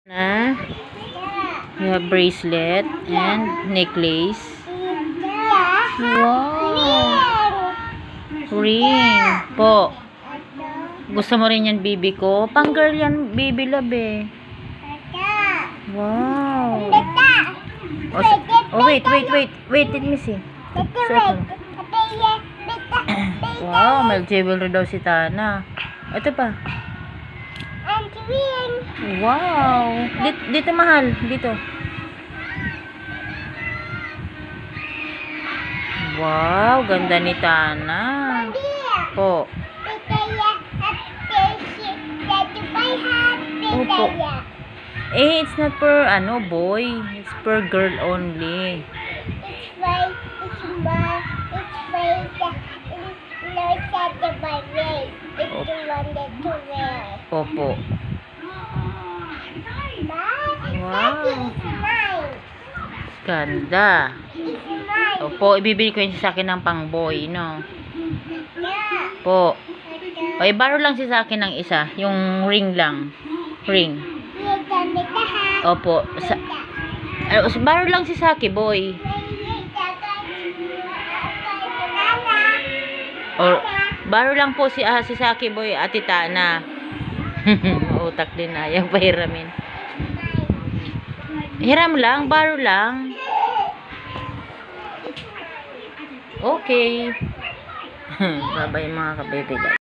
Na you have bracelet and necklace. Wow, ring po. Gusto mo rin yan, bibi ko? Pang girl yan, baby love eh. Wow. Oh, wait, let me see. Wow, may jewelry daw si Tana. Ito pa. Wow. Dito mahal. Dito. Wow, ganda ni Tana. Po. Opo. Eh, it's not for boy. It's for girl only. Opo. Wow. Ganda. Opo, ibibili ko yun sa akin ng pang boy, no? Po. O, ibaro lang sa akin ng isa. Yung ring lang. Ring. Opo. Baro lang si Saki, boy. Or, baro lang po si Saki, boy, Ate Tana. Utak din na. Yung pahiramin. Hiram lang, baro lang. Okay. Bye-bye mga kabebe.